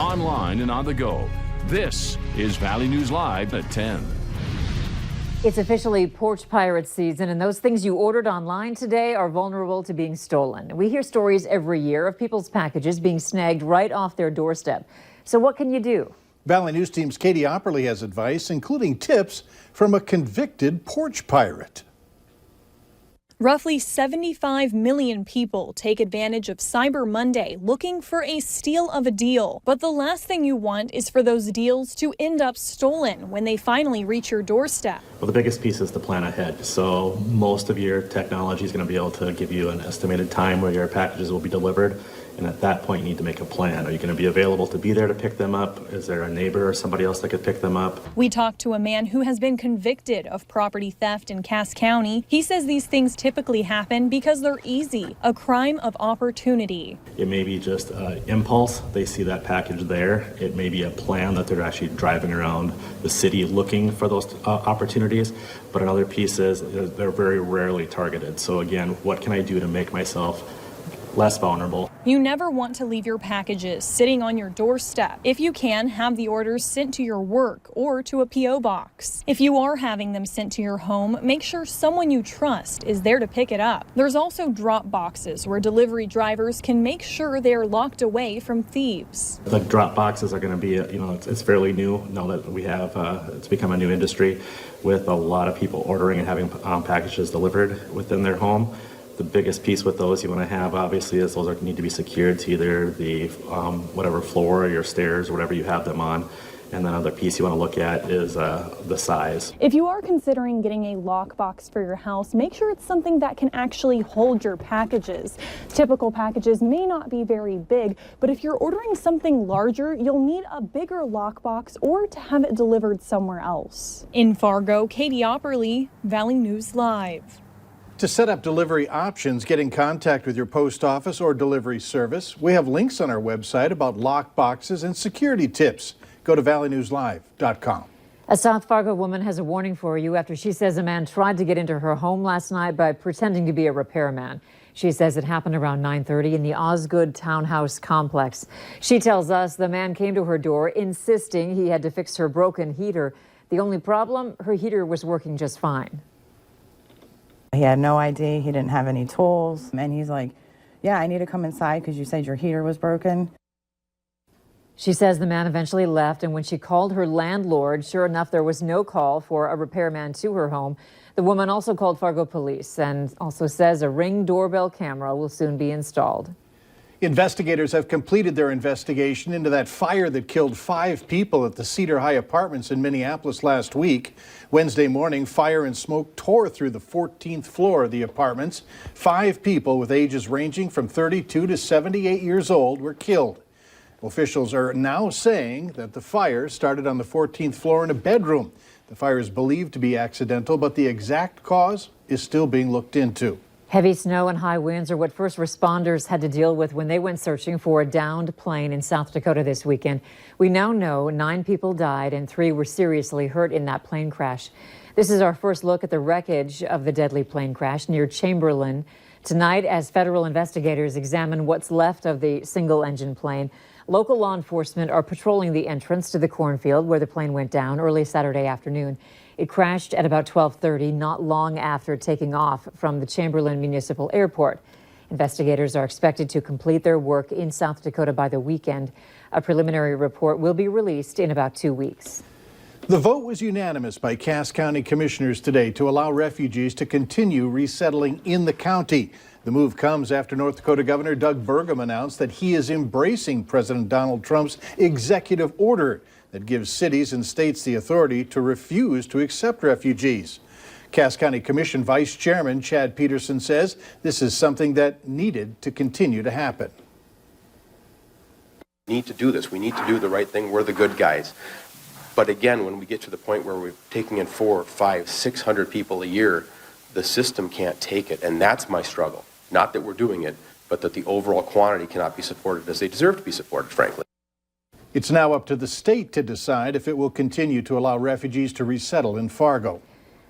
online and on the go. This is Valley News Live at 10. It's officially porch pirate season, and those things you ordered online today are vulnerable to being stolen. We hear stories every year of people's packages being snagged right off their doorstep. So what can you do? Valley News Team's Katie Opperly has advice, including tips from a convicted porch pirate. Roughly 75 million people take advantage of Cyber Monday looking for a steal of a deal. But the last thing you want is for those deals to end up stolen when they finally reach your doorstep. Well, the biggest piece is to plan ahead. So most of your technology is going to be able to give you an estimated time where your packages will be delivered. And at that point, you need to make a plan. Are you going to be available to be there to pick them up? Is there a neighbor or somebody else that could pick them up? We talked to a man who has been convicted of property theft in Cass County. He says these things typically happen because they're easy, a crime of opportunity. It may be just impulse. They see that package there. It may be a plan that they're actually driving around the city looking for those opportunities. But another piece is they're very rarely targeted. So again, what can I do to make myself less vulnerable? You never want to leave your packages sitting on your doorstep. If you can, have the orders sent to your work or to a P.O. box. If you are having them sent to your home, make sure someone you trust is there to pick it up. There's also drop boxes where delivery drivers can make sure they are locked away from thieves. The drop boxes are going to be, it's fairly new now that we have, it's become a new industry with a lot of people ordering and having packages delivered within their home. The biggest piece with those you want to have, obviously, is those need to be secured to either the whatever floor, or your stairs, or whatever you have them on. And then another piece you want to look at is the size. If you are considering getting a lockbox for your house, make sure it's something that can actually hold your packages. Typical packages may not be very big, but if you're ordering something larger, you'll need a bigger lockbox or to have it delivered somewhere else. In Fargo, Katie Opperly, Valley News Live. To set up delivery options, get in contact with your post office or delivery service. We have links on our website about lock boxes and security tips. Go to valleynewslive.com. A South Fargo woman has a warning for you after she says a man tried to get into her home last night by pretending to be a repairman. She says it happened around 9:30 in the Osgood Townhouse complex. She tells us the man came to her door insisting he had to fix her broken heater. The only problem, her heater was working just fine. He had no ID, he didn't have any tools, and he's like, yeah, I need to come inside because you said your heater was broken. She says the man eventually left, and when she called her landlord, sure enough, there was no call for a repairman to her home. The woman also called Fargo police and also says a Ring doorbell camera will soon be installed. Investigators have completed their investigation into that fire that killed 5 people at the Cedar High Apartments in Minneapolis last week. Wednesday morning, fire and smoke tore through the 14th floor of the apartments. 5 people with ages ranging from 32 to 78 years old were killed. Officials are now saying that the fire started on the 14th floor in a bedroom. The fire is believed to be accidental, but the exact cause is still being looked into. Heavy snow and high winds are what first responders had to deal with when they went searching for a downed plane in South Dakota this weekend. We now know 9 people died and 3 were seriously hurt in that plane crash. This is our first look at the wreckage of the deadly plane crash near Chamberlain tonight as federal investigators examine what's left of the single-engine plane. Local law enforcement are patrolling the entrance to the cornfield where the plane went down early Saturday afternoon. It crashed at about 12:30, not long after taking off from the Chamberlain Municipal Airport. Investigators are expected to complete their work in South Dakota by the weekend. A preliminary report will be released in about 2 weeks. The vote was unanimous by Cass County commissioners today to allow refugees to continue resettling in the county. The move comes after North Dakota Governor Doug Burgum announced that he is embracing President Donald Trump's executive order that gives cities and states the authority to refuse to accept refugees. Cass County Commission Vice Chairman Chad Peterson says this is something that needed to continue to happen. We need to do this. We need to do the right thing. We're the good guys. But again, when we get to the point where we're taking in 400, 500, 600 people a year, the system can't take it. And that's my struggle. Not that we're doing it, but that the overall quantity cannot be supported as they deserve to be supported, frankly. It's now up to the state to decide if it will continue to allow refugees to resettle in Fargo.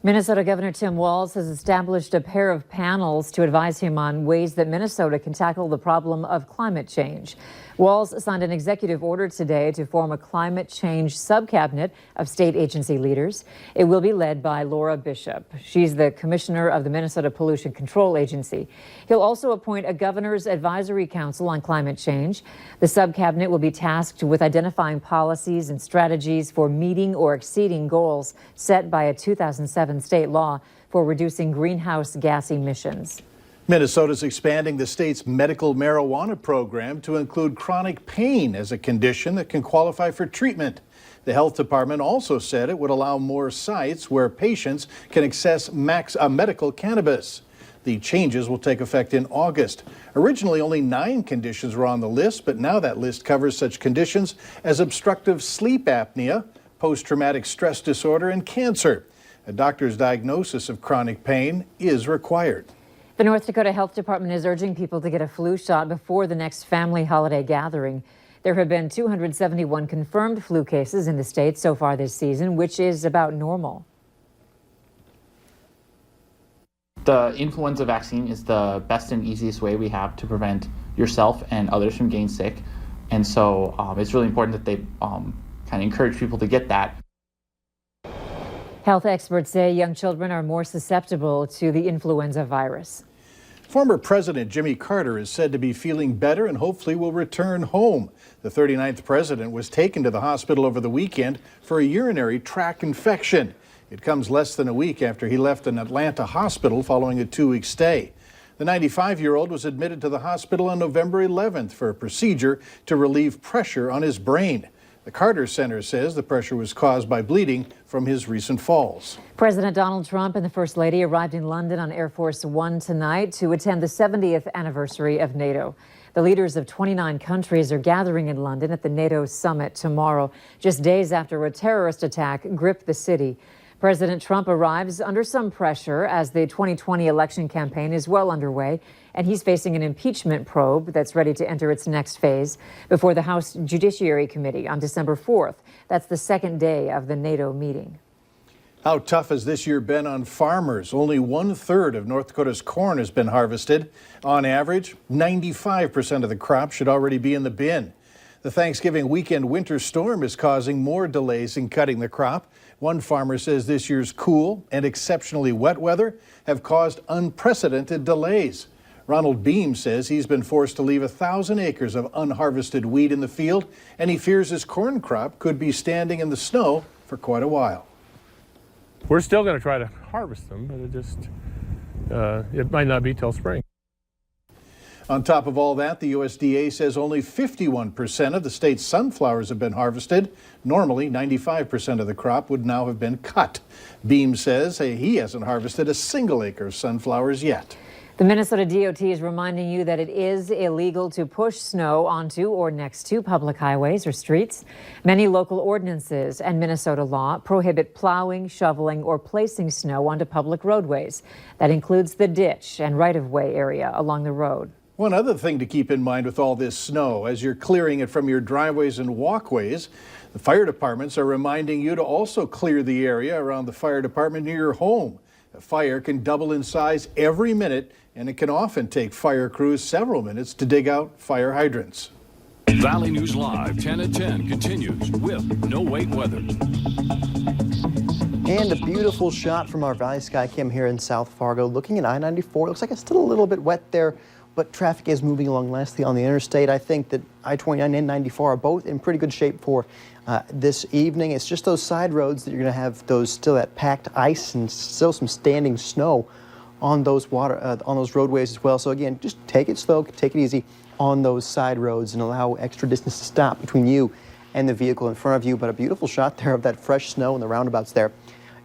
Minnesota Governor Tim Walz has established a pair of panels to advise him on ways that Minnesota can tackle the problem of climate change. Walz signed an executive order today to form a climate change subcabinet of state agency leaders. It will be led by Laura Bishop. She's the commissioner of the Minnesota Pollution Control Agency. He'll also appoint a governor's advisory council on climate change. The subcabinet will be tasked with identifying policies and strategies for meeting or exceeding goals set by a 2007 state law for reducing greenhouse gas emissions. Minnesota's expanding the state's medical marijuana program to include chronic pain as a condition that can qualify for treatment. The health department also said it would allow more sites where patients can access medical cannabis. The changes will take effect in August. Originally, only 9 conditions were on the list, but now that list covers such conditions as obstructive sleep apnea, post-traumatic stress disorder, and cancer. A doctor's diagnosis of chronic pain is required. The North Dakota Health Department is urging people to get a flu shot before the next family holiday gathering. There have been 271 confirmed flu cases in the state so far this season, which is about normal. The influenza vaccine is the best and easiest way we have to prevent yourself and others from getting sick. And so it's really important that they kind of encourage people to get that. Health experts say young children are more susceptible to the influenza virus. Former President Jimmy Carter is said to be feeling better and hopefully will return home. The 39th president was taken to the hospital over the weekend for a urinary tract infection. It comes less than a week after he left an Atlanta hospital following a 2-week stay. The 95-year-old was admitted to the hospital on November 11th for a procedure to relieve pressure on his brain. The Carter Center says the pressure was caused by bleeding from his recent falls. President Donald Trump and the First Lady arrived in London on Air Force One tonight to attend the 70th anniversary of NATO. The leaders of 29 countries are gathering in London at the NATO summit tomorrow, just days after a terrorist attack gripped the city. President Trump arrives under some pressure as the 2020 election campaign is well underway, and he's facing an impeachment probe that's ready to enter its next phase before the House Judiciary Committee on December 4th. That's the second day of the NATO meeting. How tough has this year been on farmers? Only 1/3 of North Dakota's corn has been harvested. On average, 95% of the crop should already be in the bin. The Thanksgiving weekend winter storm is causing more delays in cutting the crop. One farmer says this year's cool and exceptionally wet weather have caused unprecedented delays. Ronald Beam says he's been forced to leave 1,000 acres of unharvested wheat in the field, and he fears his corn crop could be standing in the snow for quite a while. We're still going to try to harvest them, but it might not be till spring. On top of all that, the USDA says only 51% of the state's sunflowers have been harvested. Normally, 95% of the crop would now have been cut. Beam says he hasn't harvested a single acre of sunflowers yet. The Minnesota DOT is reminding you that it is illegal to push snow onto or next to public highways or streets. Many local ordinances and Minnesota law prohibit plowing, shoveling, or placing snow onto public roadways. That includes the ditch and right-of-way area along the road. One other thing to keep in mind with all this snow, as you're clearing it from your driveways and walkways, the fire departments are reminding you to also clear the area around the fire department near your home. A fire can double in size every minute, and it can often take fire crews several minutes to dig out fire hydrants. Valley News Live 10 at 10 continues with No Wait Weather. And a beautiful shot from our Valley Sky Cam here in South Fargo. Looking at I-94, looks like it's still a little bit wet there, but traffic is moving along nicely on the interstate. I think that I-29 and 94 are both in pretty good shape for this evening. It's just those side roads that you're going to have still that packed ice and still some standing snow on those roadways as well. So again, just take it slow, take it easy on those side roads and allow extra distance to stop between you and the vehicle in front of you. But a beautiful shot there of that fresh snow in the roundabouts there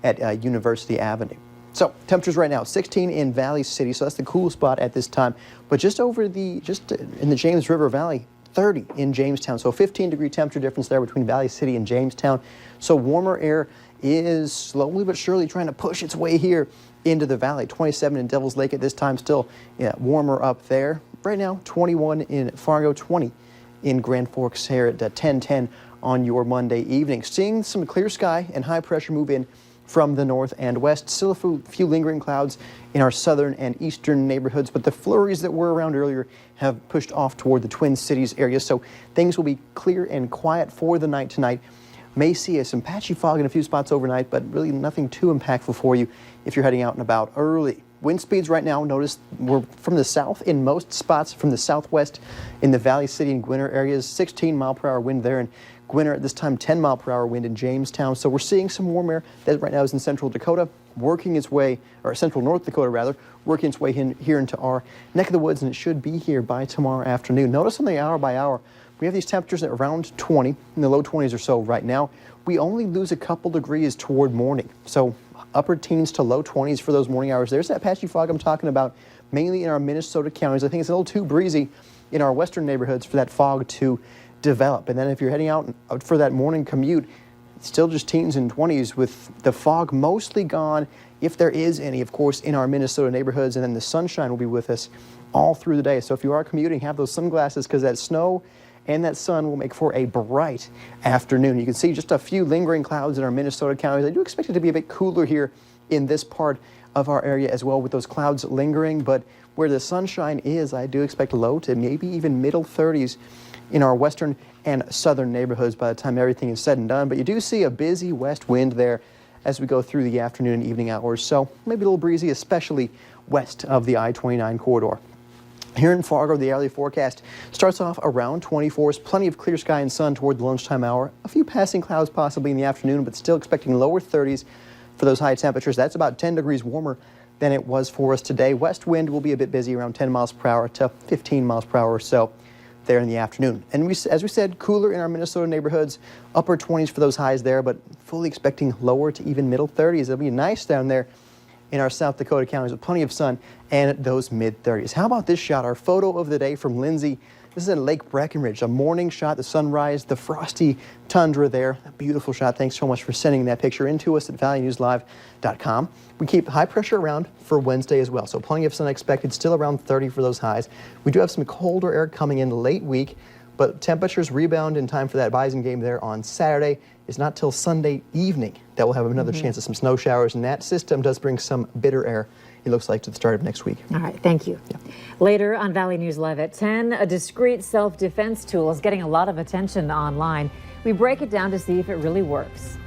at University Avenue. So temperatures right now 16 in Valley City, so that's the cool spot at this time. But just in the James River Valley, 30 in Jamestown. So 15-degree temperature difference there between Valley City and Jamestown. So warmer air is slowly but surely trying to push its way here into the valley. 27 in Devil's Lake at this time, still warmer up there. Right now, 21 in Fargo, 20 in Grand Forks here at 10:10 on your Monday evening. Seeing some clear sky and high pressure move in from the north and west. Still a few lingering clouds in our southern and eastern neighborhoods, but the flurries that were around earlier have pushed off toward the Twin Cities area, so things will be clear and quiet for the night tonight. May see some patchy fog in a few spots overnight, but really nothing too impactful for you if you're heading out and about early. Wind speeds right now, notice we're from the south in most spots, from the southwest in the Valley City and Gwinner areas, 16-mile-per-hour wind there, and Gwinner at this time 10-mile-per-hour wind in Jamestown. So we're seeing some warm air that right now is in central Dakota, working its way, or central North Dakota rather, working its way here into our neck of the woods, and it should be here by tomorrow afternoon. Notice on the hour by hour, we have these temperatures at around 20, in the low 20s or so right now. We only lose a couple degrees toward morning. So upper teens to low 20s for those morning hours. There's that patchy fog I'm talking about, mainly in our Minnesota counties. I think it's a little too breezy in our western neighborhoods for that fog to develop. And then if you're heading out for that morning commute, it's still just teens and 20s with the fog mostly gone, if there is any, of course, in our Minnesota neighborhoods. And then the sunshine will be with us all through the day. So if you are commuting, have those sunglasses, because that snow and that sun will make for a bright afternoon. You can see just a few lingering clouds in our Minnesota counties. I do expect it to be a bit cooler here in this part of our area as well, with those clouds lingering, but where the sunshine is, I do expect low to maybe even middle 30s in our western and southern neighborhoods by the time everything is said and done. But you do see a busy west wind there as we go through the afternoon and evening hours, so maybe a little breezy, especially west of the I-29 corridor. Here in Fargo, the hourly forecast starts off around 24s, plenty of clear sky and sun toward the lunchtime hour. A few passing clouds possibly in the afternoon, but still expecting lower 30s for those high temperatures. That's about 10 degrees warmer than it was for us today. West wind will be a bit busy, around 10 miles per hour to 15 miles per hour or so there in the afternoon. And as we said, cooler in our Minnesota neighborhoods, upper 20s for those highs there, but fully expecting lower to even middle 30s. It'll be nice down there in our South Dakota counties with plenty of sun and those mid-30s. How about this shot, our photo of the day from Lindsay? This is at Lake Breckenridge, a morning shot, the sunrise, the frosty tundra there. A beautiful shot. Thanks so much for sending that picture in to us at valleynewslive.com. We keep high pressure around for Wednesday as well, so plenty of sun expected, still around 30 for those highs. We do have some colder air coming in late week, but temperatures rebound in time for that Bison game there on Saturday. It's not till Sunday evening that we'll have another chance of some snow showers, and that system does bring some bitter air, it looks like, to the start of next week. All right, thank you. Yeah. Later on Valley News Live at 10, a discreet self-defense tool is getting a lot of attention online. We break it down to see if it really works.